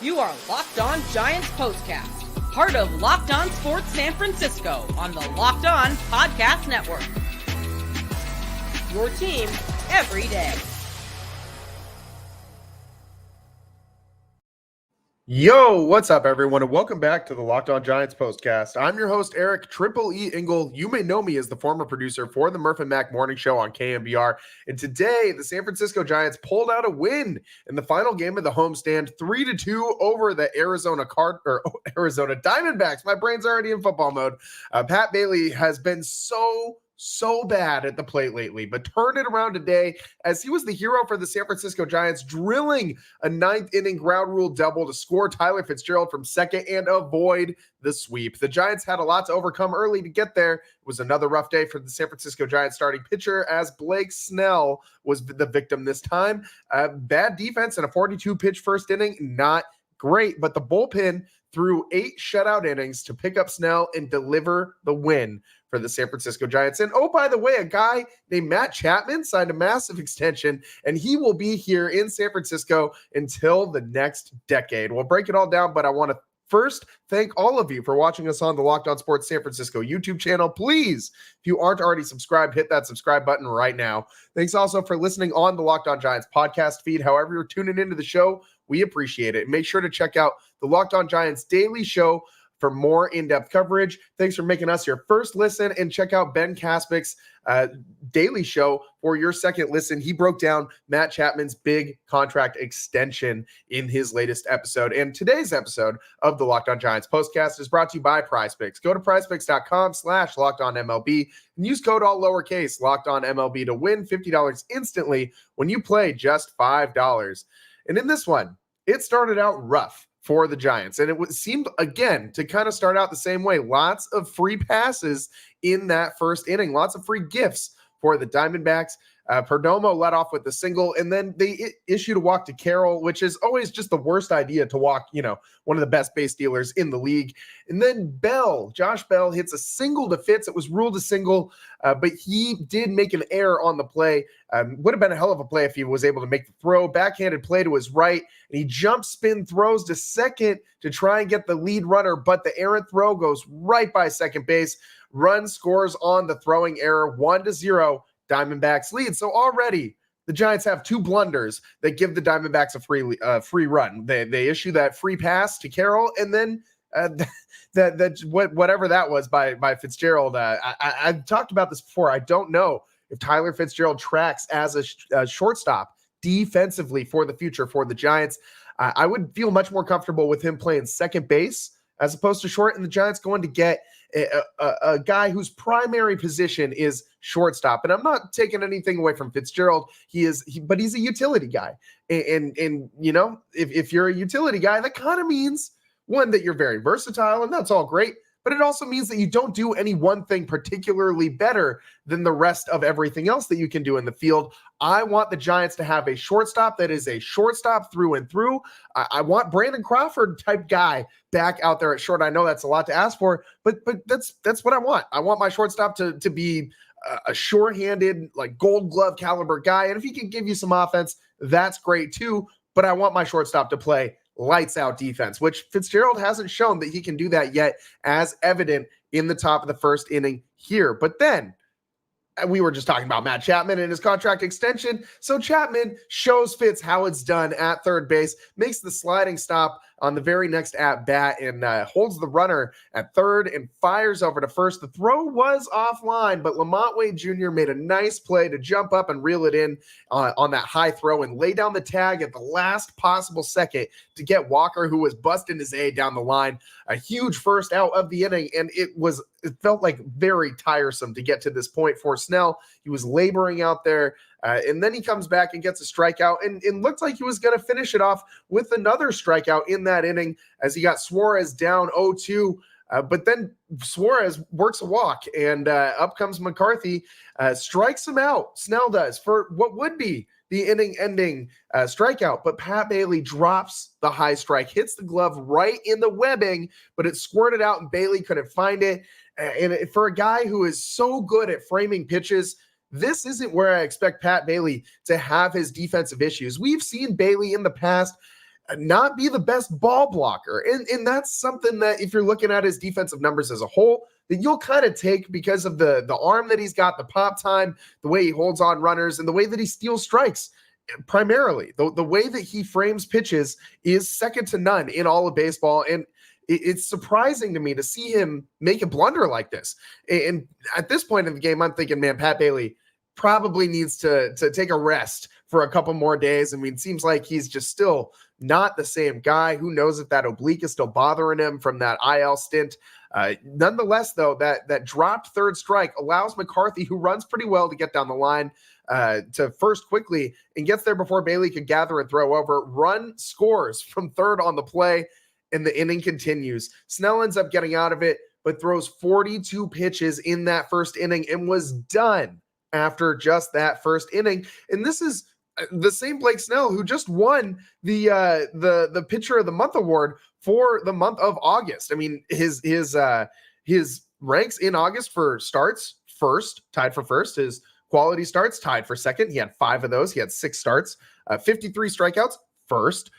You are Locked On Giants Postcast, part of Locked On Sports San Francisco on the Locked On Podcast Network. Your team every day. Yo, what's up, everyone, and welcome back to the Locked On Giants Postcast. I'm your host, Eric Triple E Engel. You may know me as the former producer for the Murph and Mac Morning Show on KMBR. And today, the San Francisco Giants pulled out a win in the final game of the homestand, 3-2 over the Arizona Diamondbacks. My brain's already in football mode. Pat Bailey has been so bad at the plate lately, but turned it around today as he was the hero for the San Francisco Giants, drilling a ninth inning ground rule double to score Tyler Fitzgerald from second and avoid the sweep. The Giants had a lot to overcome early to get there. It was another rough day for the San Francisco Giants starting pitcher as Blake Snell was the victim this time. Bad defense and a 42-pitch first inning, not great, but the bullpen threw 8 shutout innings to pick up Snell and deliver the win for the San Francisco Giants. And oh, by the way, a guy named Matt Chapman signed a massive extension, and he will be here in San Francisco until the next decade. We'll break it all down, but I want to first thank all of you for watching us on the Locked On Sports San Francisco YouTube channel. Please, if you aren't already subscribed, hit that subscribe button right now. Thanks also for listening on the Locked On Giants podcast feed. However you're tuning into the show, we appreciate it. Make sure to check out the Locked On Giants daily show for more in-depth coverage. Thanks for making us your first listen, and check out Ben Kaspik's daily show for your second listen. He broke down Matt Chapman's big contract extension in his latest episode. And today's episode of the Locked On Giants Postcast is brought to you by PrizePicks. Go to prizepicks.com/LockedOnMLB and use code all lowercase LockedOnMLB to win $50 instantly when you play just $5. And in this one, it started out rough for the Giants, and it seemed again to kind of start out the same way. Lots of free passes in that first inning, lots of free gifts for the Diamondbacks. Perdomo led off with the single, and then they issued a walk to Carroll, which is always just the worst idea to walk, one of the best base dealers in the league. And then Josh Bell hits a single to Fitz. It was ruled a single, but he did make an error on the play. Would have been a hell of a play if he was able to make the throw. Backhanded play to his right, and he jump spin throws to second to try and get the lead runner, but the errant throw goes right by second base. Run scores on the throwing error, 1-0. Diamondbacks lead. So already the Giants have 2 blunders that give the Diamondbacks a free run. They issue that free pass to Carroll, and then whatever that was by Fitzgerald. I've talked about this before. I don't know if Tyler Fitzgerald tracks as a shortstop defensively for the future for the Giants. I would feel much more comfortable with him playing second base as opposed to short, and the Giants going to get a guy whose primary position is shortstop. And I'm not taking anything away from Fitzgerald. But he's a utility guy. And if you're a utility guy, that kind of means, one, that you're very versatile, and that's all great. But it also means that you don't do any one thing particularly better than the rest of everything else that you can do in the field. I want the Giants to have a shortstop that is a shortstop through and through. I want Brandon Crawford type guy back out there at short. I know that's a lot to ask for, but that's what I want. I want my shortstop to be a sure-handed, like Gold Glove caliber guy. And if he can give you some offense, that's great too. But I want my shortstop to play lights out defense, which Fitzgerald hasn't shown that he can do that yet, as evident in the top of the first inning here. But then we were just talking about Matt Chapman and his contract extension. So Chapman shows Fitz how it's done at third base, makes the sliding stop on the very next at bat, and holds the runner at third and fires over to first. The throw was offline, but Lamont Wade Jr. made a nice play to jump up and reel it in on that high throw and lay down the tag at the last possible second to get Walker, who was busting his A, down the line. A huge first out of the inning, and it felt like very tiresome to get to this point for Snell. He was laboring out there. And then he comes back and gets a strikeout, and it looked like he was going to finish it off with another strikeout in that inning as he got Suarez down 0-2. But then Suarez works a walk, and up comes McCarthy, strikes him out. Snell does, for what would be the inning-ending strikeout. But Pat Bailey drops the high strike, hits the glove right in the webbing, but it squirted out, and Bailey couldn't find it. And for a guy who is so good at framing pitches, this isn't where I expect Pat Bailey to have his defensive issues. We've seen Bailey in the past not be the best ball blocker. And that's something that if you're looking at his defensive numbers as a whole, that you'll kind of take because of the arm that he's got, the pop time, the way he holds on runners, and the way that he steals strikes. Primarily, the way that he frames pitches is second to none in all of baseball. And it's surprising to me to see him make a blunder like this. And at this point in the game, I'm thinking, man, Pat Bailey probably needs to take a rest for a couple more days. I mean, it seems like he's just still not the same guy. Who knows if that oblique is still bothering him from that IL stint. Nonetheless, though, that dropped third strike allows McCarthy, who runs pretty well, to get down the line to first quickly and gets there before Bailey could gather and throw over. Run scores from third on the play, and the inning continues. Snell ends up getting out of it, but throws 42 pitches in that first inning and was done after just that first inning. And this is the same Blake Snell who just won the Pitcher of the Month award for the month of August. I mean, his ranks in August for starts, first, tied for first. His quality starts, tied for second. He had 5 of those. He had 6 starts, 53 strikeouts, first.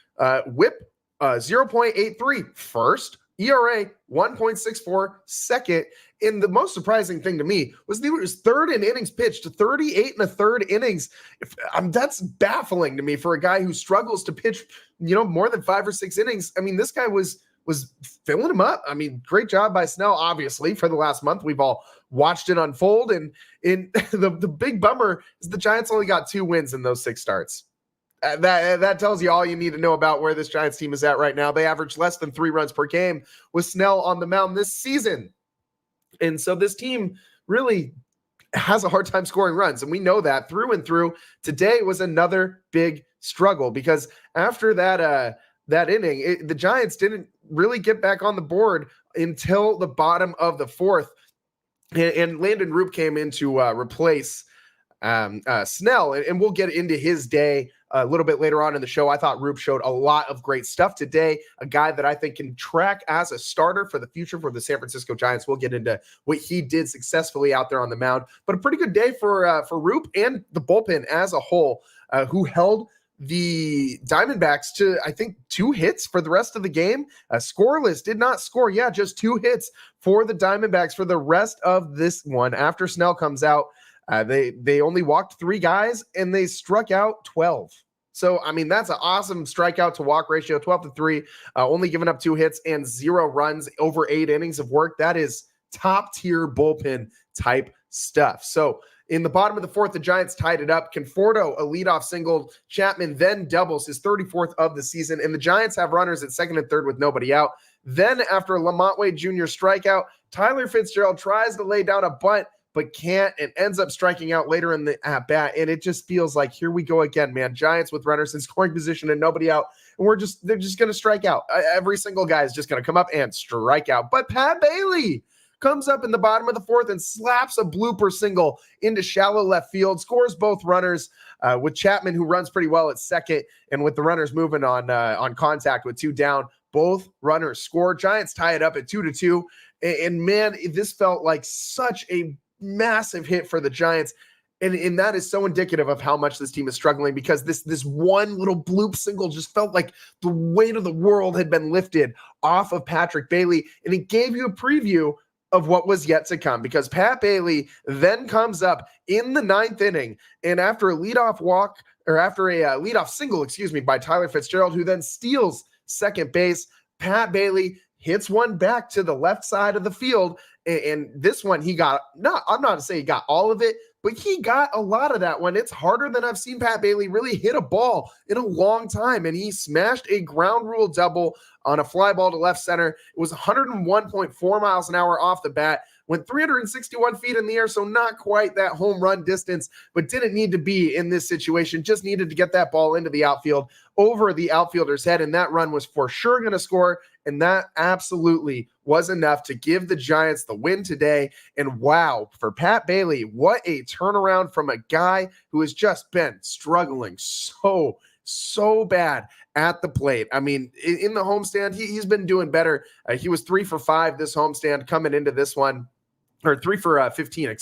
Whip, 0.83, first. ERA, 1.64, second. And the most surprising thing to me was that he was third in innings pitched, 38 and a third innings. That's baffling to me for a guy who struggles to pitch, more than 5 or 6 innings. I mean, this guy was filling him up. I mean, great job by Snell, obviously, for the last month. We've all watched it unfold. And the big bummer is the Giants only got 2 wins in those 6 starts. That tells you all you need to know about where this Giants team is at right now. They average less than 3 runs per game with Snell on the mound this season. And so this team really has a hard time scoring runs. And we know that through and through. Today was another big struggle because after that inning, the Giants didn't really get back on the board until the bottom of the 4th. And Landon Roop came in to replace Snell. And we'll get into his day a little bit later on in the show. I thought Roop showed a lot of great stuff today. A guy that I think can track as a starter for the future for the San Francisco Giants. We'll get into what he did successfully out there on the mound. But a pretty good day for Roop and the bullpen as a whole, who held the Diamondbacks to, I think, 2 hits for the rest of the game. Scoreless, did not score. Yeah, just 2 hits for the Diamondbacks for the rest of this one. After Snell comes out, they only walked 3 guys and they struck out 12. So, I mean, that's an awesome strikeout to walk ratio, 12-3, only giving up 2 hits and 0 runs over 8 innings of work. That is top tier bullpen type stuff. So in the bottom of the 4th, the Giants tied it up. Conforto, a leadoff single. Chapman then doubles, his 34th of the season. And the Giants have runners at second and third with nobody out. Then after a Lamont Wade Jr. strikeout, Tyler Fitzgerald tries to lay down a bunt, but can't, and ends up striking out later in the at-bat. And it just feels like, here we go again, man. Giants with runners in scoring position and nobody out. And they're just going to strike out. Every single guy is just going to come up and strike out. But Pat Bailey comes up in the bottom of the 4th and slaps a blooper single into shallow left field, scores both runners with Chapman, who runs pretty well at second, and with the runners moving on contact with 2 down, both runners score. Giants tie it up at 2-2. And man, this felt like such a massive hit for the Giants. And that is so indicative of how much this team is struggling, because this one little bloop single just felt like the weight of the world had been lifted off of Patrick Bailey. And it gave you a preview of what was yet to come, because Pat Bailey then comes up in the 9th inning. And after a leadoff single, by Tyler Fitzgerald, who then steals second base, Pat Bailey hits one back to the left side of the field. And this one, I'm not to say he got all of it, but he got a lot of that one. It's harder than I've seen Pat Bailey really hit a ball in a long time. And he smashed a ground rule double on a fly ball to left center. It was 101.4 miles an hour off the bat, went 361 feet in the air. So not quite that home run distance, but didn't need to be in this situation. Just needed to get that ball into the outfield over the outfielder's head. And that run was for sure going to score. And that absolutely was enough to give the Giants the win today. And wow, for Pat Bailey, what a turnaround from a guy who has just been struggling so bad at the plate. I mean, in the homestand, he's been doing better. He was 3 for 5 this homestand coming into this one. or 3 for 15,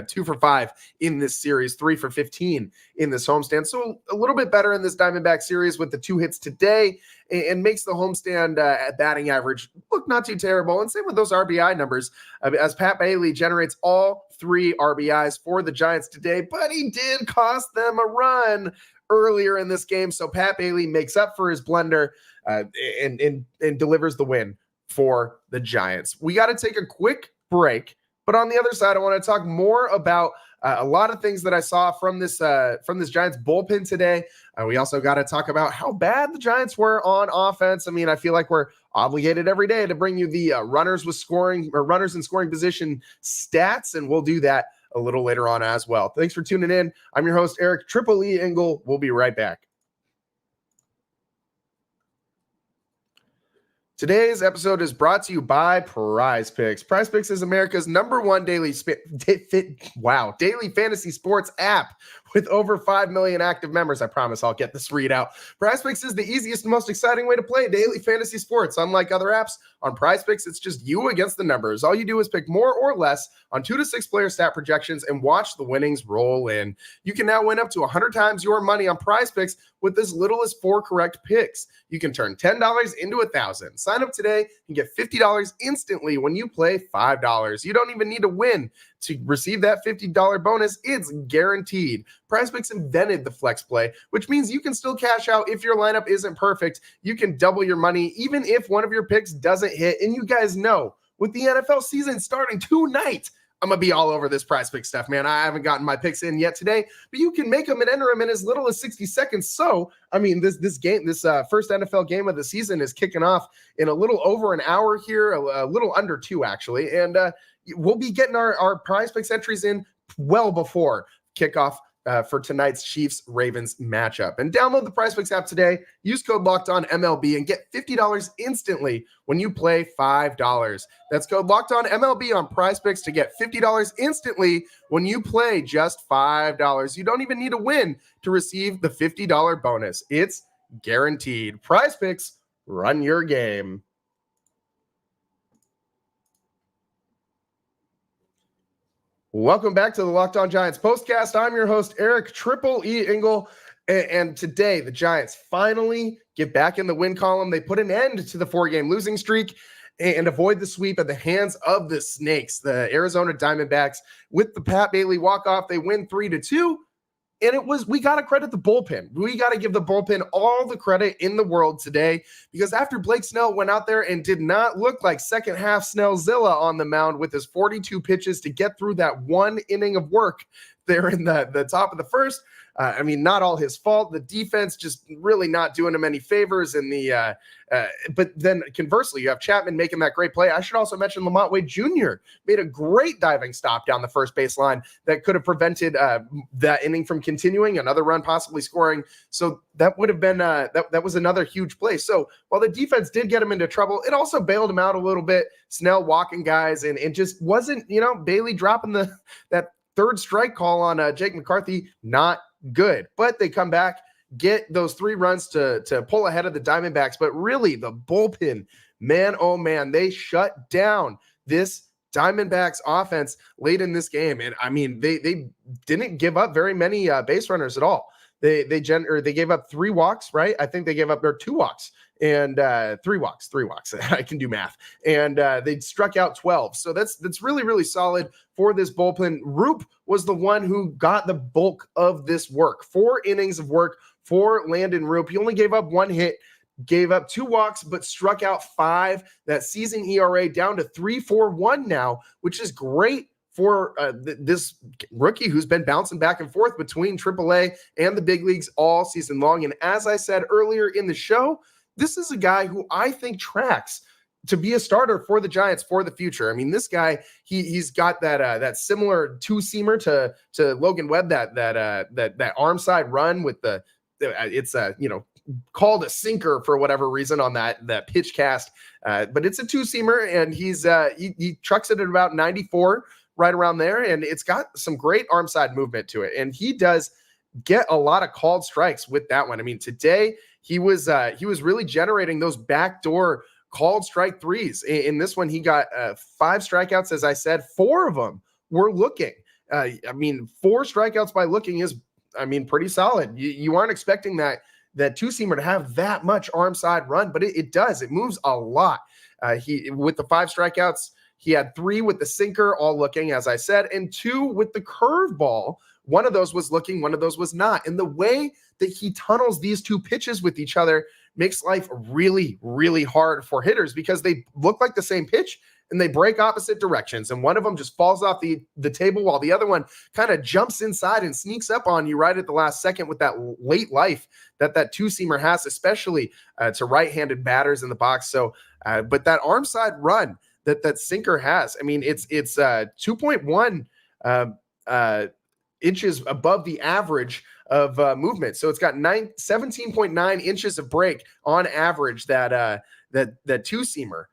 2 for 5 in this series, 3 for 15 in this homestand. So a little bit better in this Diamondback series with the 2 hits today, and makes the homestand batting average look not too terrible. And same with those RBI numbers, as Pat Bailey generates all 3 RBIs for the Giants today, but he did cost them a run earlier in this game. So Pat Bailey makes up for his blunder and delivers the win for the Giants. We got to take a quick break. But on the other side, I want to talk more about a lot of things that I saw from this Giants bullpen today. We also got to talk about how bad the Giants were on offense. I mean, I feel like we're obligated every day to bring you the runners in scoring position stats, and we'll do that a little later on as well. Thanks for tuning in. I'm your host, Eric Triple E Engel. We'll be right back. Today's episode is brought to you by PrizePicks. PrizePicks is America's #1 daily fantasy sports app with over 5 million active members. I promise I'll get this read out. PrizePicks is the easiest and most exciting way to play daily fantasy sports. Unlike other apps, on PrizePicks, it's just you against the numbers. All you do is pick more or less on 2 to 6 player stat projections and watch the winnings roll in. You can now win up to 100 times your money on PrizePicks with as little as 4 correct picks. You can turn $10 into $1,000. Sign up today and get $50 instantly when you play $5. You don't even need to win to receive that $50 bonus. It's guaranteed. PrizePicks invented the flex play, which means you can still cash out if your lineup isn't perfect. You can double your money even if one of your picks doesn't hit. And you guys know, with the NFL season starting tonight, I'm going to be all over this PrizePicks stuff, man. I haven't gotten my picks in yet today, but you can make them and enter them in as little as 60 seconds. So, I mean, this first NFL game of the season is kicking off in a little over an hour here, a little under 2, actually. And we'll be getting our PrizePicks entries in well before kickoff for tonight's Chiefs-Ravens matchup. And download the PrizePicks app today. Use code LOCKEDONMLB and get $50 instantly when you play $5. That's code LOCKEDONMLB on PrizePicks to get $50 instantly when you play just $5. You don't even need to win to receive the $50 bonus. It's guaranteed. PrizePicks, run your game. Welcome back to the Locked On Giants postcast. I'm your host, Eric Triple E Engel. And today, the Giants finally get back in the win column. They put an end to the 4-game losing streak and avoid the sweep at the hands of the Snakes, the Arizona Diamondbacks. With the Pat Bailey walk-off, they win 3-2. And we got to credit the bullpen. We got to give the bullpen all the credit in the world today, because after Blake Snell went out there and did not look like second half Snellzilla on the mound with his 42 pitches to get through that 1 inning of work there in the top of the first, I mean, not all his fault. The defense just really not doing him any favors in but then conversely, you have Chapman making that great play. I should also mention Lamont Wade Jr. made a great diving stop down the first baseline that could have prevented that inning from continuing, another run possibly scoring. So that would have been that was another huge play. So while the defense did get him into trouble, it also bailed him out a little bit. Snell walking guys, and it just wasn't, Bailey dropping that third strike call on Jake McCarthy, not good. But they come back, get those 3 runs to pull ahead of the Diamondbacks. But really, the bullpen, man, oh man, they shut down this Diamondbacks offense late in this game. And I mean, they didn't give up very many base runners at all. They gave up 3 walks, right? I think they gave up 2 walks and 3 walks. I can do math. And they struck out 12. So that's really, really solid for this bullpen. Roop was the one who got the bulk of this work. 4 innings of work for Landon Roop. He only gave up 1 hit, gave up 2 walks, but struck out 5. That season ERA down to 3.41 now, which is great for this rookie who's been bouncing back and forth between AAA and the big leagues all season long. And as I said earlier in the show, this is a guy who I think tracks to be a starter for the Giants for the future. I mean, this guy, he's got that similar 2-seamer to Logan Webb, that arm side run with it's called a sinker for whatever reason on that pitch cast, but it's a 2-seamer, and he trucks it at about 94, right around there, and it's got some great arm side movement to it, and he does get a lot of called strikes with that one. I mean, today he was really generating those backdoor called strike threes. In this one, he got 5 strikeouts. As I said, 4 of them were looking. 4 strikeouts by looking is, pretty solid. You aren't expecting that two-seamer to have that much arm side run, but it does. It moves a lot. With the 5 strikeouts, he had 3 with the sinker, all looking, as I said, and 2 with the curveball. One of those was looking, one of those was not. And the way that he tunnels these 2 pitches with each other makes life really, really hard for hitters because they look like the same pitch and they break opposite directions. And one of them just falls off the table while the other one kind of jumps inside and sneaks up on you right at the last second with that late life that two-seamer has, especially to right-handed batters in the box. So, but that arm side run that sinker has, it's 2.1 inches above the average of movement. So it's got 17.9 inches of break on average, that two-seamer.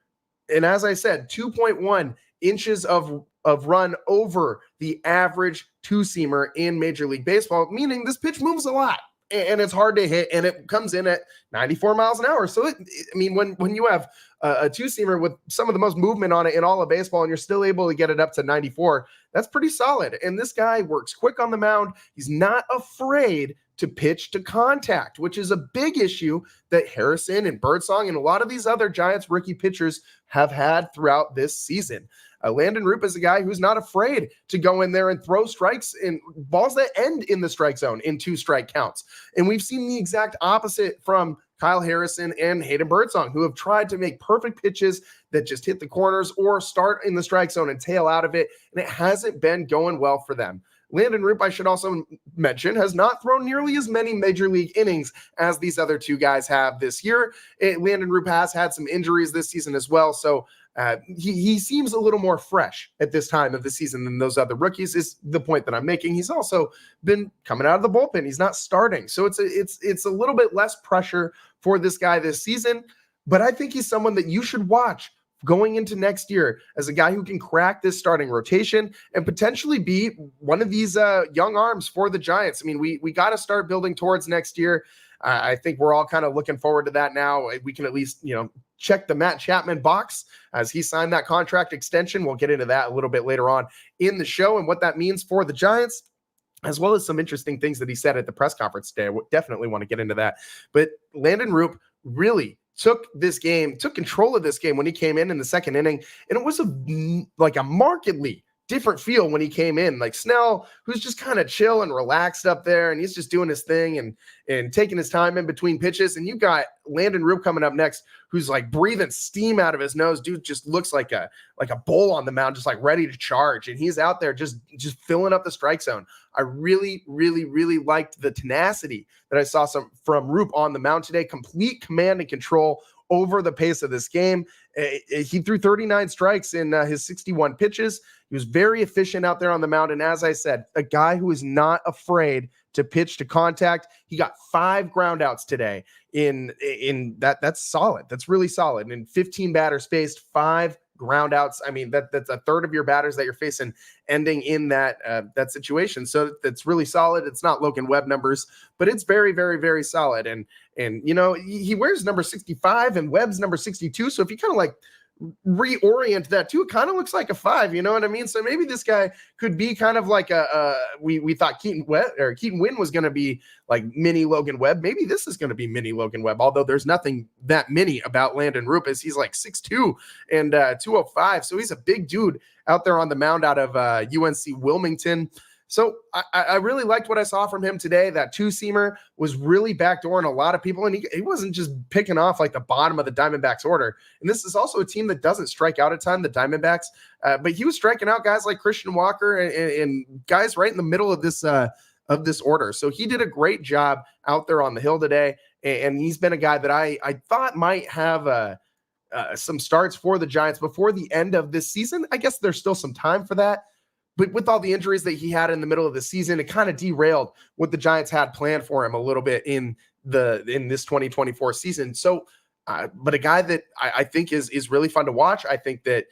And as I said, 2.1 inches of run over the average two-seamer in Major League Baseball, meaning this pitch moves a lot and it's hard to hit, and it comes in at 94 miles an hour. So when you have a two-seamer with some of the most movement on it in all of baseball and you're still able to get it up to 94, that's pretty solid. And this guy works quick on the mound. He's not afraid to pitch to contact, which is a big issue that Harrison and Birdsong and a lot of these other Giants rookie pitchers have had throughout this season. Landon Roop is a guy who's not afraid to go in there and throw strikes and balls that end in the strike zone in 2 strike counts. And we've seen the exact opposite from Kyle Harrison and Hayden Birdsong, who have tried to make perfect pitches that just hit the corners or start in the strike zone and tail out of it, and it hasn't been going well for them. Landon Roop, I should also mention, has not thrown nearly as many major league innings as these other 2 guys have this year. Landon Roop has had some injuries this season as well, so he seems a little more fresh at this time of the season than those other rookies, is the point that I'm making. He's also been coming out of the bullpen. He's not starting, so it's a little bit less pressure for this guy this season, but I think he's someone that you should watch going into next year as a guy who can crack this starting rotation and potentially be one of these young arms for the Giants. We got to start building towards next year. I think we're all kind of looking forward to that now. We can at least, check the Matt Chapman box as he signed that contract extension. We'll get into that a little bit later on in the show and what that means for the Giants, as well as some interesting things that he said at the press conference today. I definitely want to get into that. But Landon Roop really took control of this game when he came in the second inning. And it was a markedly different feel when he came in. Like Snell, who's just kind of chill and relaxed up there, and he's just doing his thing and taking his time in between pitches. And you got Landon Roop coming up next, who's like breathing steam out of his nose. Dude just looks like a bull on the mound, just like ready to charge. And he's out there just filling up the strike zone. I really, really, really liked the tenacity that I saw from Roop on the mound today. Complete command and control over the pace of this game. He threw 39 strikes in his 61 pitches. He was very efficient out there on the mound. And as I said, a guy who is not afraid to pitch to contact. He got 5 groundouts today in that. That's solid. That's really solid. And in 15 batters faced, 5 groundouts. That's a third of your batters that you're facing ending in that situation. So that's really solid. It's not Logan Webb numbers, but it's very, very, very solid. And he wears number 65 and Webb's number 62. So if you kind of like reorient that too, it kind of looks like a 5, you know what I mean? So maybe this guy could be kind of like we thought Keaton Wynn was going to be like mini Logan Webb. Maybe this is going to be mini Logan Webb, although there's nothing that mini about Landon Roop, as he's like 6'2" and 205. So he's a big dude out there on the mound out of UNC Wilmington. So I really liked what I saw from him today. That two-seamer was really backdooring a lot of people, and he wasn't just picking off like the bottom of the Diamondbacks order. And this is also a team that doesn't strike out a ton, the Diamondbacks, but he was striking out guys like Christian Walker and guys right in the middle of this order. So he did a great job out there on the hill today, and he's been a guy that I thought might have some starts for the Giants before the end of this season. I guess there's still some time for that. But with all the injuries that he had in the middle of the season, it kind of derailed what the Giants had planned for him a little bit in this 2024 season. So, but a guy that I think is really fun to watch. I think that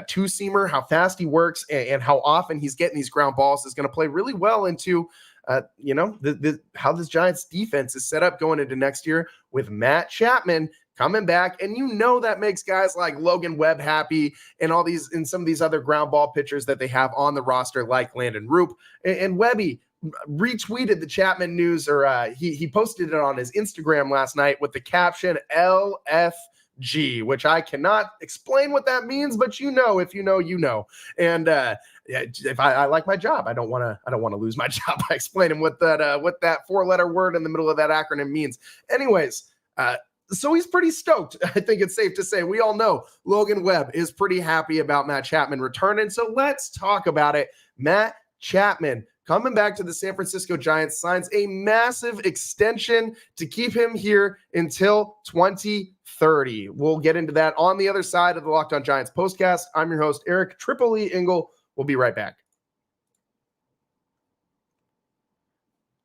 two-seamer, how fast he works and how often he's getting these ground balls is going to play really well into how this Giants defense is set up going into next year with Matt Chapman coming back, and that makes guys like Logan Webb happy, and some of these other ground ball pitchers that they have on the roster like Landon Roop. And Webby retweeted the Chapman news, or he posted it on his Instagram last night with the caption LFG, which I cannot explain what that means, but if you know. And if I like my job, I don't want to lose my job by explaining what that 4-letter word in the middle of that acronym means. Anyways, so he's pretty stoked. I think it's safe to say we all know Logan Webb is pretty happy about Matt Chapman returning. So let's talk about it. Matt Chapman coming back to the San Francisco Giants, signs a massive extension to keep him here until 2030. We'll get into that on the other side of the Locked On Giants postcast. I'm your host, Eric Triple E Engel. We'll be right back.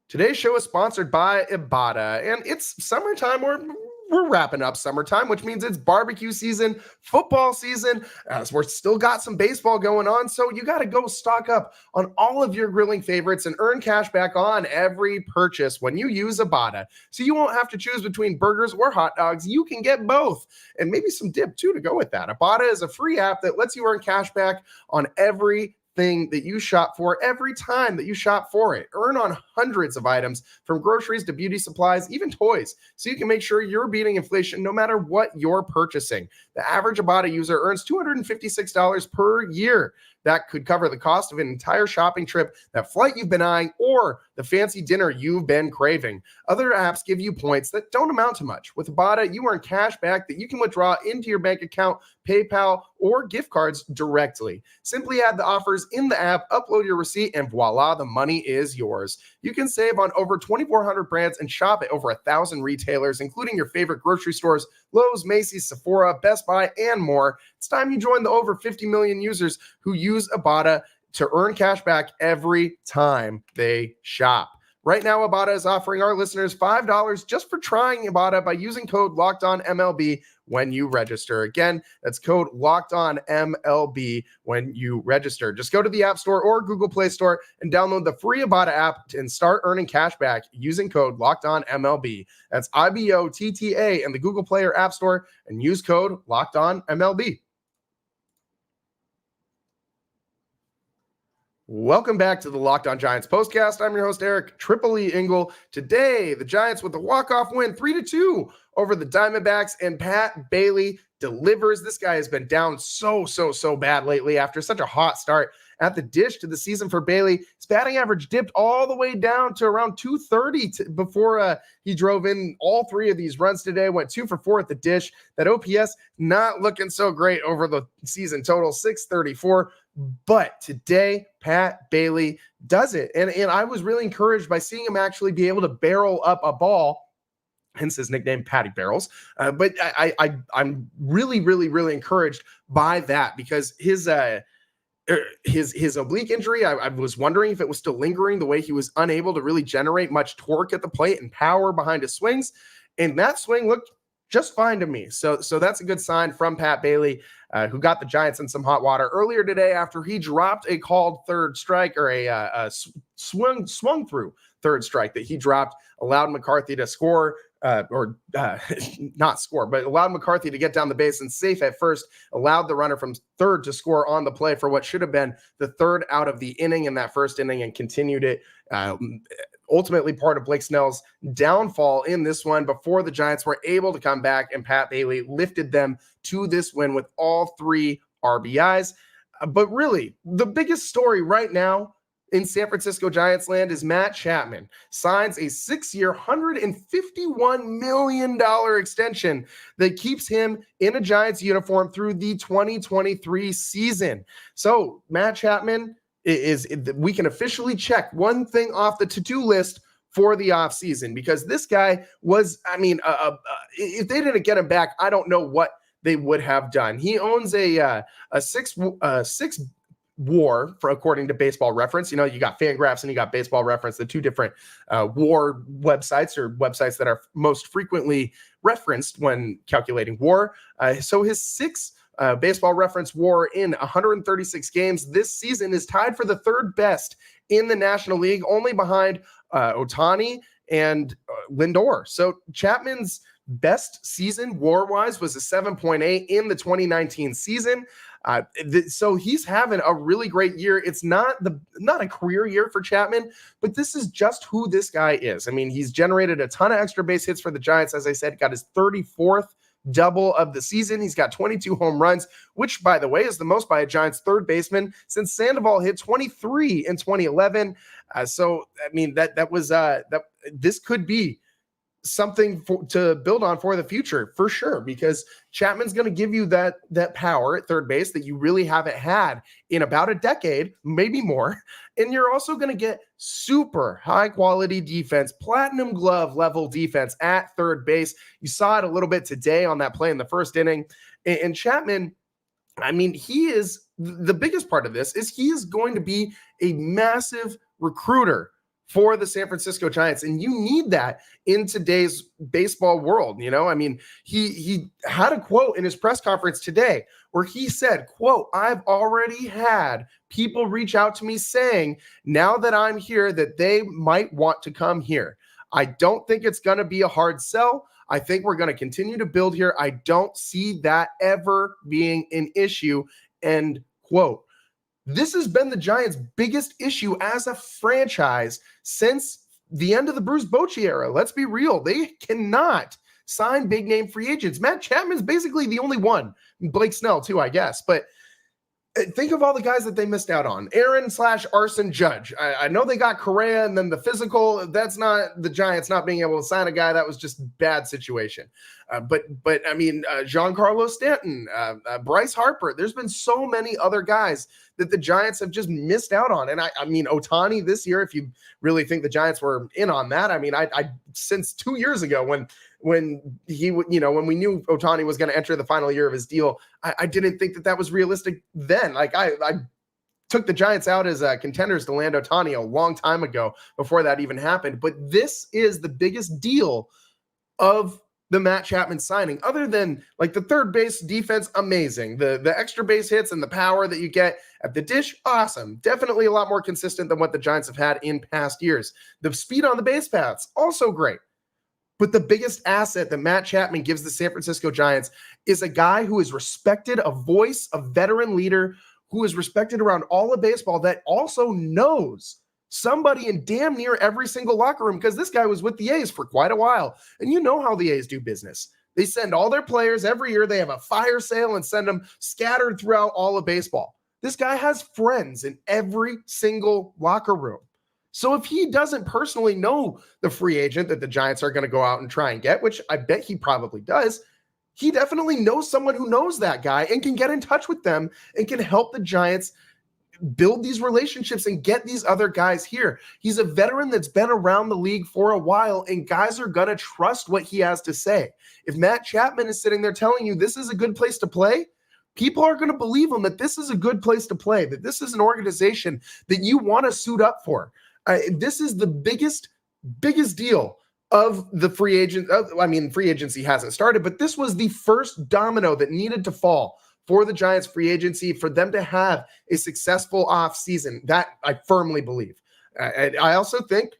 Today's show is sponsored by Ibotta, and it's summertime. We're wrapping up summertime, which means it's barbecue season, football season. We're still got some baseball going on, so you got to go stock up on all of your grilling favorites and earn cash back on every purchase when you use Ibotta. So you won't have to choose between burgers or hot dogs. You can get both, and maybe some dip too to go with that. Ibotta is a free app that lets you earn cash back on every thing that you shop for every time that you shop for it. Earn on hundreds of items from groceries to beauty supplies, even toys, so you can make sure you're beating inflation no matter what you're purchasing. The average Ibotta user earns $256 per year. That could cover the cost of an entire shopping trip, that flight you've been eyeing, or the fancy dinner you've been craving. Other apps give you points that don't amount to much. With Ibotta, you earn cash back that you can withdraw into your bank account, PayPal, or gift cards directly. Simply add the offers in the app, upload your receipt, and voila, the money is yours. You can save on over 2,400 brands and shop at over 1,000 retailers, including your favorite grocery stores, Lowe's, Macy's, Sephora, Best Buy, and more. It's time you join the over 50 million users who use Ibotta to earn cash back every time they shop. Right now, Ibotta is offering our listeners $5 just for trying Ibotta by using code LOCKEDONMLB when you register. Again, that's code LOCKEDONMLB when you register. Just go to the App Store or Google Play Store and download the free Ibotta app and start earning cash back using code LOCKEDONMLB. That's IBOTTA in the Google Play or App Store, and use code LOCKEDONMLB. Welcome back to the Locked On Giants postcast. I'm your host, Eric Triple E Engel. Today, the Giants with a walk-off win 3-2 over the Diamondbacks, and Pat Bailey delivers. This guy has been down so bad lately after such a hot start at the dish to the season for Bailey. His batting average dipped all the way down to around 230 before he drove in all three of these runs today, went 2 for 4 at the dish. That OPS not looking so great over the season total, 634. But today, Pat Bailey does it. And I was really encouraged by seeing him actually be able to barrel up a ball, hence his nickname, Patty Barrels. But I'm really encouraged by that, because his oblique injury, I was wondering if it was still lingering, the way he was unable to really generate much torque at the plate and power behind his swings. And that swing looked just fine to me. So that's a good sign from Pat Bailey, who got the Giants in some hot water earlier today after he dropped a called third strike, or a swung through third strike that he dropped, allowed McCarthy to score, not score, but allowed McCarthy to get down the base and safe at first, allowed the runner from third to score on the play for what should have been the third out of the inning in that first inning, and continued it. Ultimately part of Blake Snell's downfall in this one before the Giants were able to come back, and Pat Bailey lifted them to this win with all 3 RBIs. But really, the biggest story right now in San Francisco Giants land is Matt Chapman signs a 6-year, $151 million extension that keeps him in a Giants uniform through the 2023 season. So Matt Chapman we can officially check one thing off the to-do list for the offseason, because this guy was, if they didn't get him back, I don't know what they would have done. He owns a six WAR, according to Baseball Reference. You know, you got Fangraphs and you got Baseball Reference, the two different WAR websites, or websites that are most frequently referenced when calculating WAR. So his 6 Baseball Reference WAR in 136 games this season is tied for the 3rd best in the National League, only behind Ohtani and Lindor. So Chapman's best season WAR-wise was a 7.8 in the 2019 season. So he's having a really great year. It's not a career year for Chapman, but this is just who this guy is. I mean, he's generated a ton of extra base hits for the Giants. As I said, got his 34th double of the season. He's got 22 home runs, which, by the way, is the most by a Giants third baseman since Sandoval hit 23 in 2011. So, I mean, this could be something to build on for the future, for sure, because Chapman's going to give you that power at third base that you really haven't had in about a decade, maybe more. And you're also going to get super high quality defense, platinum glove level defense at third base. You saw it a little bit today on that play in the first inning. And Chapman, I mean, he is the biggest part of this is he is going to be a massive recruiter for the San Francisco Giants. And you need that in today's baseball world. You know, I mean, he had a quote in his press conference today where he said, quote, "I've already had people reach out to me saying now that I'm here that they might want to come here. I don't think it's going to be a hard sell. I think we're going to continue to build here. I don't see that ever being an issue," end quote. This has been the Giants' biggest issue as a franchise since the end of the Bruce Bochy era. Let's be real. They cannot sign big-name free agents. Matt Chapman is basically the only one. Blake Snell, too, I guess. But think of all the guys that they missed out on. Aaron/Arson Judge. I know they got Correa and then the physical. That's not the Giants not being able to sign a guy. That was just a bad situation. But I mean, Giancarlo Stanton, Bryce Harper. There's been so many other guys that the Giants have just missed out on. And I mean, Ohtani this year, if you really think the Giants were in on that, I mean, I since 2 years ago when he, when we knew Ohtani was going to enter the final year of his deal, I didn't think that was realistic then. Like I took the Giants out as contenders to land Ohtani a long time ago before that even happened. But this is the biggest deal of the Matt Chapman signing, other than like the third base defense, amazing. The extra base hits and the power that you get at the dish, awesome. Definitely a lot more consistent than what the Giants have had in past years. The speed on the base paths, also great. But the biggest asset that Matt Chapman gives the San Francisco Giants is a guy who is respected, a voice, a veteran leader who is respected around all of baseball that also knows somebody in damn near every single locker room, because this guy was with the A's for quite a while. And you know how the A's do business. They send all their players every year. They have a fire sale and send them scattered throughout all of baseball. This guy has friends in every single locker room. So if he doesn't personally know the free agent that the Giants are going to go out and try and get, which I bet he probably does, he definitely knows someone who knows that guy and can get in touch with them and can help the Giants build these relationships and get these other guys here. He's a veteran that's been around the league for a while, and guys are going to trust what he has to say. If Matt Chapman is sitting there telling you this is a good place to play, people are going to believe him that this is a good place to play, that this is an organization that you want to suit up for. This is the biggest deal of the free agent. Free agency hasn't started, but this was the first domino that needed to fall for the Giants free agency, for them to have a successful offseason. That I firmly believe. I also think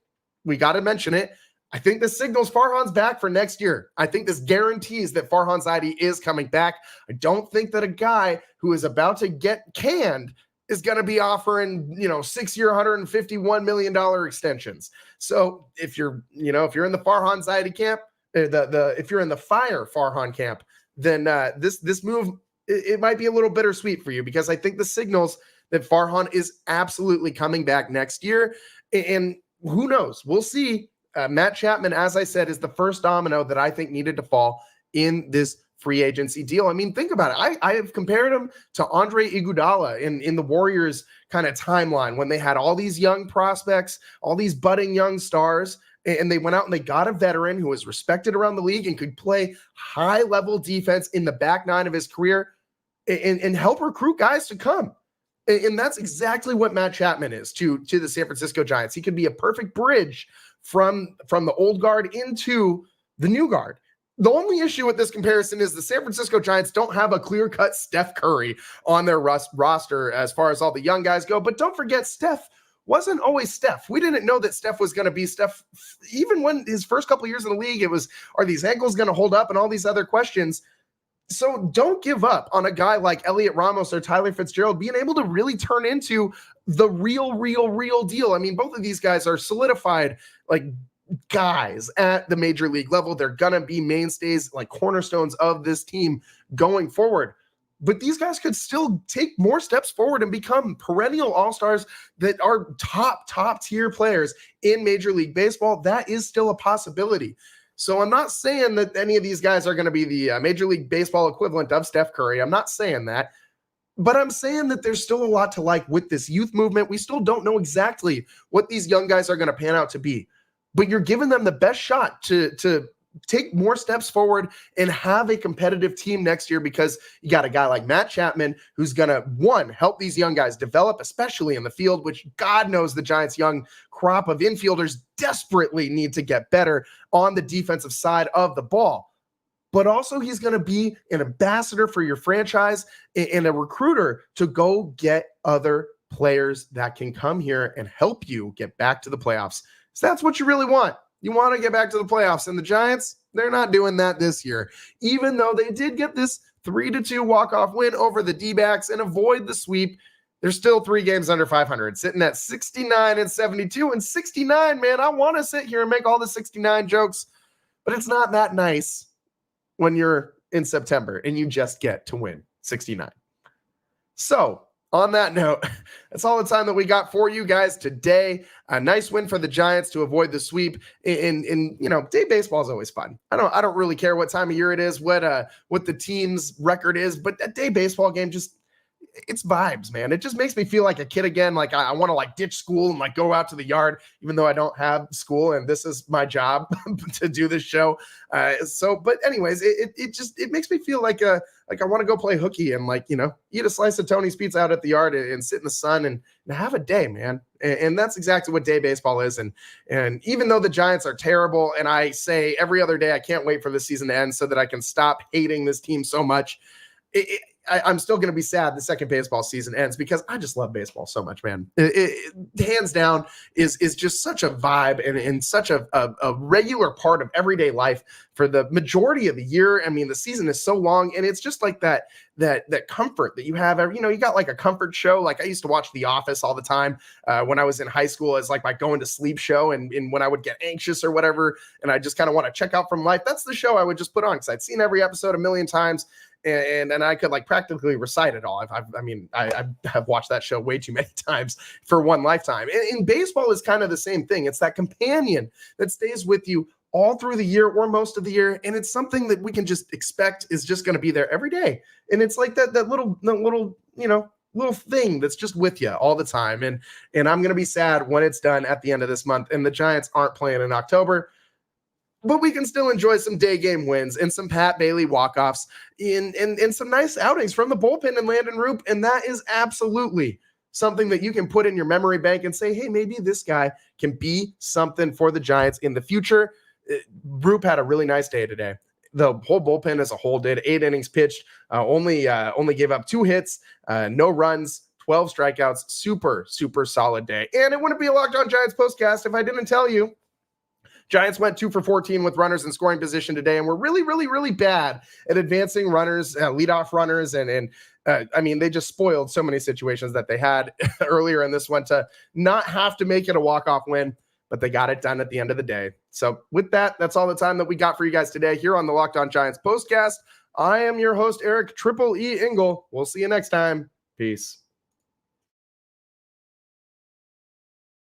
we got to mention it. I think this signals Farhan's back for next year. I think this guarantees that Farhan Zaidi is coming back. I don't think that a guy who is about to get canned is going to be offering, 6-year, $151 million extensions. So if you're in the Farhan Zaidi camp, if you're in the fire Farhan camp, then this move, it might be a little bittersweet for you, because I think the signals that Farhan is absolutely coming back next year. And who knows? We'll see. Matt Chapman, as I said, is the first domino that I think needed to fall in this free agency deal. I mean, think about it. I have compared him to Andre Iguodala in the Warriors kind of timeline, when they had all these young prospects, all these budding young stars, and they went out and they got a veteran who was respected around the league and could play high-level defense in the back nine of his career and help recruit guys to come. And that's exactly what Matt Chapman is to the San Francisco Giants. He could be a perfect bridge from the old guard into the new guard. The only issue with this comparison is the San Francisco Giants don't have a clear-cut Steph Curry on their roster as far as all the young guys go. But don't forget, Steph wasn't always Steph. We didn't know that Steph was going to be Steph. Even when his first couple years in the league, it was, are these ankles going to hold up and all these other questions. So don't give up on a guy like Elliot Ramos or Tyler Fitzgerald being able to really turn into the real deal. I mean, both of these guys are solidified like guys at the major league level. They're going to be mainstays, like cornerstones of this team going forward. But these guys could still take more steps forward and become perennial all-stars that are top tier players in Major League Baseball. That is still a possibility. So I'm not saying that any of these guys are going to be the Major League Baseball equivalent of Steph Curry. I'm not saying that. But I'm saying that there's still a lot to like with this youth movement. We still don't know exactly what these young guys are going to pan out to be. But you're giving them the best shot to take more steps forward and have a competitive team next year, because you got a guy like Matt Chapman who's going to, one, help these young guys develop, especially in the field, which God knows the Giants' young crop of infielders desperately need to get better on the defensive side of the ball. But also he's going to be an ambassador for your franchise and a recruiter to go get other players that can come here and help you get back to the playoffs. So that's what you really want. You want to get back to the playoffs, and the Giants, they're not doing that this year. Even though they did get this 3-2 walk-off win over the D-backs and avoid the sweep, they're still 3 games under 500, sitting at 69-72. And 69, man, I want to sit here and make all the 69 jokes, but it's not that nice when you're in September and you just get to win 69. So, on that note, that's all the time that we got for you guys today. A nice win for the Giants to avoid the sweep. In day baseball is always fun. I don't really care what time of year it is, what the team's record is, but that day baseball game just, it's vibes, man. It just makes me feel like a kid again. Like I want to like ditch school and like go out to the yard, even though I don't have school and this is my job to do this show. But anyways, it makes me feel like I want to go play hooky and eat a slice of Tony's pizza out at the yard and sit in the sun and have a day, man. And that's exactly what day baseball is. And even though the Giants are terrible, and I say every other day, I can't wait for the season to end so that I can stop hating this team so much. I'm still going to be sad the second baseball season ends, because I just love baseball so much, man. It hands down is just such a vibe and such a regular part of everyday life for the majority of the year. I mean, the season is so long, and it's just like that comfort that you have. You got like a comfort show. Like I used to watch The Office all the time when I was in high school as like my going to sleep show. And when I would get anxious or whatever, and I just kind of want to check out from life, that's the show I would just put on, because I'd seen every episode a million times. And I could like practically recite it all. I have watched that show way too many times for one lifetime. And baseball is kind of the same thing. It's that companion that stays with you all through the year or most of the year. And it's something that we can just expect is just going to be there every day. And it's like that little thing that's just with you all the time. And I'm going to be sad when it's done at the end of this month and the Giants aren't playing in October. But we can still enjoy some day game wins and some Pat Bailey walk-offs and some nice outings from the bullpen and Landon Roop. And that is absolutely something that you can put in your memory bank and say, hey, maybe this guy can be something for the Giants in the future. Roop had a really nice day today. The whole bullpen as a whole did. 8 innings pitched, only gave up 2 hits, no runs, 12 strikeouts. Super, super solid day. And it wouldn't be a Locked On Giants postcast if I didn't tell you Giants went 2 for 14 with runners in scoring position today, and we're really, really, really bad at advancing runners, leadoff runners, and they just spoiled so many situations that they had earlier in this one to not have to make it a walk-off win, but they got it done at the end of the day. So with that, that's all the time that we got for you guys today here on the Locked On Giants postcast. I am your host, Eric Triple E Engel. We'll see you next time. Peace.